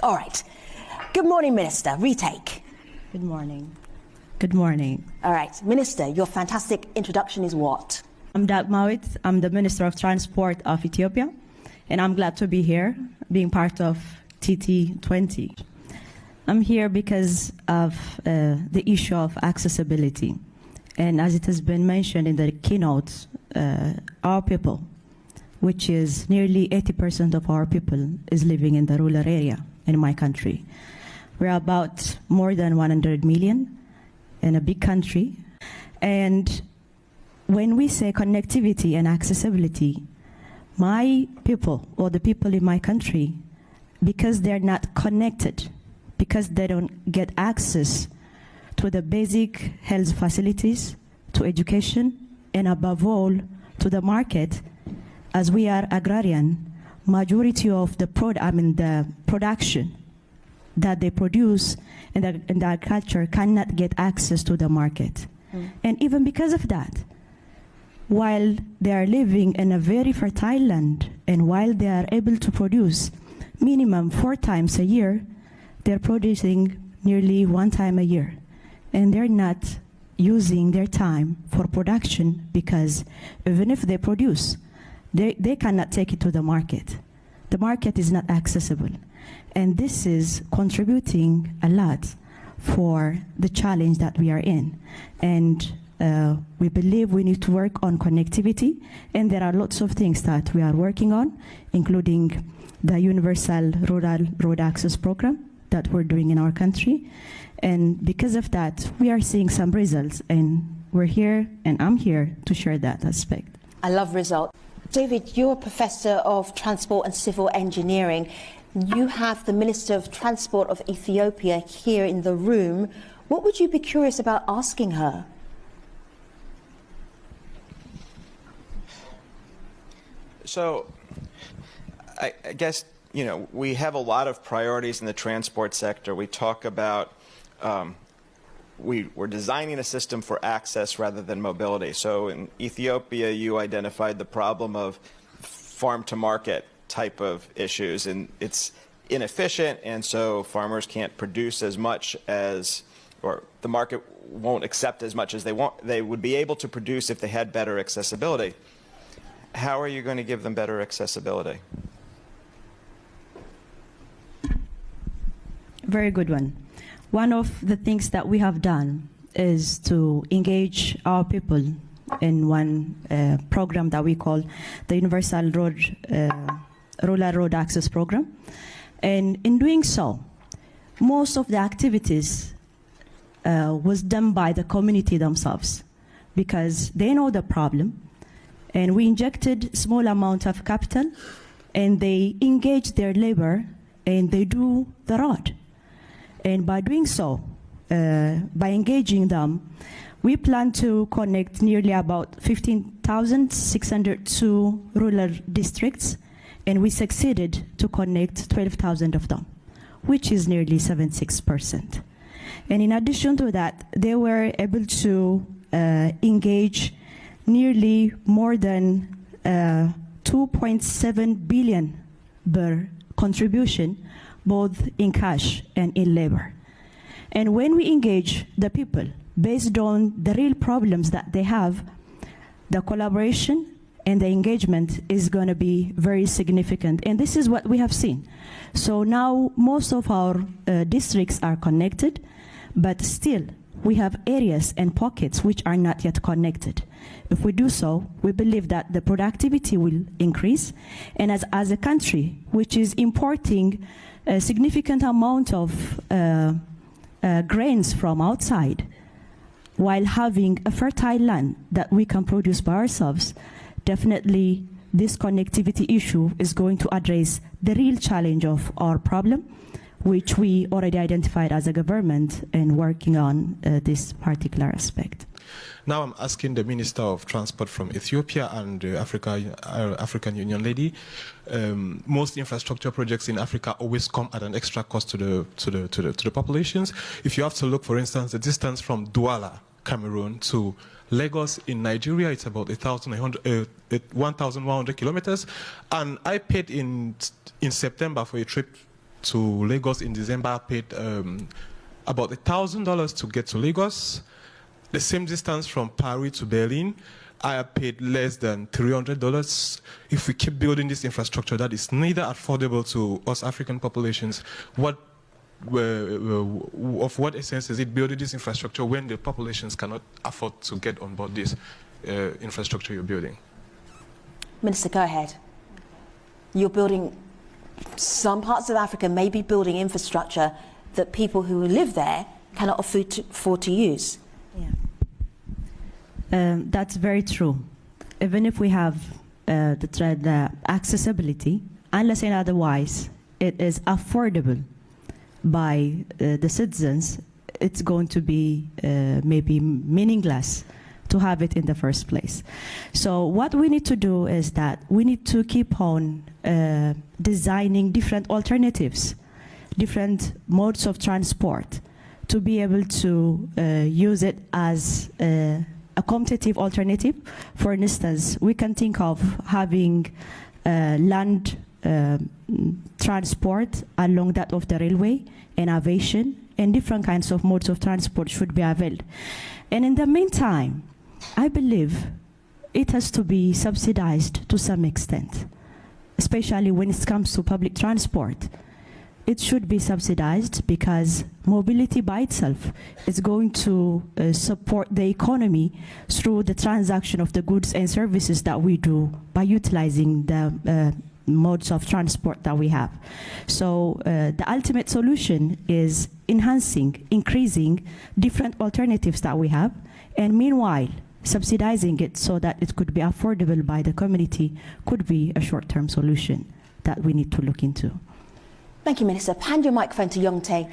All right. Good morning, Minister. Retake. Good morning. Good morning. All right. Minister, your fantastic introduction is what? I'm Dag Mawit. I'm the Minister of Transport of Ethiopia, and I'm glad to be here, being part of TT20. I'm here because of the issue of accessibility. And as it has been mentioned in the keynote, our people, which is nearly 80% of our people, is living in the rural area in my country. We're about more than 100 million in a big country. And when we say connectivity and accessibility, my people, or the people in my country, because they're not connected, because they don't get access to the basic health facilities, to education, and above all, to the market, as we are agrarian, majority of the production that they produce in the agriculture cannot get access to the market. And even because of that, while they are living in a very fertile land, and while they are able to produce minimum 4 times a year, they're producing nearly 1 time a year. And they're not using their time for production, because even if they produce, they cannot take it to the market. The market is not accessible. And this is contributing a lot for the challenge that we are in. And we believe we need to work on connectivity, and there are lots of things that we are working on, including the Universal Rural Road Access Program that we're doing in our country. And because of that, we are seeing some results, and we're here, and I'm here to share that aspect. I love results. David, you're a Professor of Transport and Civil Engineering. You have the Minister of Transport of Ethiopia here in the room. What would you be curious about asking her? So, I guess, you know, we have a lot of priorities in the transport sector. We talk about we're designing a system for access rather than mobility. So in Ethiopia, you identified the problem of farm-to-market type of issues, and it's inefficient, and so farmers can't produce as much as, or the market won't accept as much as they would be able to produce if they had better accessibility. How are you going to give them better accessibility? Very good one. One of the things that we have done is to engage our people in one program that we call the Universal Rural Road Access Program. And in doing so, most of the activities was done by the community themselves, because they know the problem, and we injected small amount of capital, and they engage their labor, and they do the road. And by doing so, by engaging them, we plan to connect nearly about 15,602 rural districts, and we succeeded to connect 12,000 of them, which is nearly 76%. And in addition to that, they were able to engage nearly more than 2.7 billion per contribution, both in cash and in labor. And when we engage the people based on the real problems that they have, the collaboration and the engagement is going to be very significant. And this is what we have seen. So now most of our districts are connected, but still we have areas and pockets which are not yet connected. If we do so, we believe that the productivity will increase. And as a country which is importing a significant amount of grains from outside, while having a fertile land that we can produce by ourselves, definitely this connectivity issue is going to address the real challenge of our problem, which we already identified as a government and working on this particular aspect. Now I'm asking the Minister of Transport from Ethiopia and the African Union lady. Most infrastructure projects in Africa always come at an extra cost to the populations. If you have to look, for instance, the distance from Douala, Cameroon, to Lagos in Nigeria, it's about 1,100 kilometers. And I paid in September for a trip to Lagos in December, I paid about $1,000 to get to Lagos. The same distance from Paris to Berlin, I paid less than $300. If we keep building this infrastructure that is neither affordable to us African populations, of what essence is it building this infrastructure when the populations cannot afford to get on board this infrastructure you're building? Minister, go ahead. You're building, some parts of Africa may be building infrastructure that people who live there cannot afford to use. Yeah. That's very true. Even if we have the accessibility, unless and otherwise it is affordable by the citizens, it's going to be maybe meaningless to have it in the first place. So what we need to do is that we need to keep on designing different alternatives, different modes of transport, to be able to use it as a competitive alternative. For instance, we can think of having land transport along that of the railway and aviation, and different kinds of modes of transport should be availed. And in the meantime, I believe it has to be subsidized to some extent, especially when it comes to public transport. It should be subsidized because mobility by itself is going to support the economy through the transaction of the goods and services that we do by utilizing the modes of transport that we have. So the ultimate solution is enhancing, increasing different alternatives that we have, and meanwhile subsidizing it so that it could be affordable by the community could be a short-term solution that we need to look into. Thank you, Minister. Hand your microphone to Yongtae.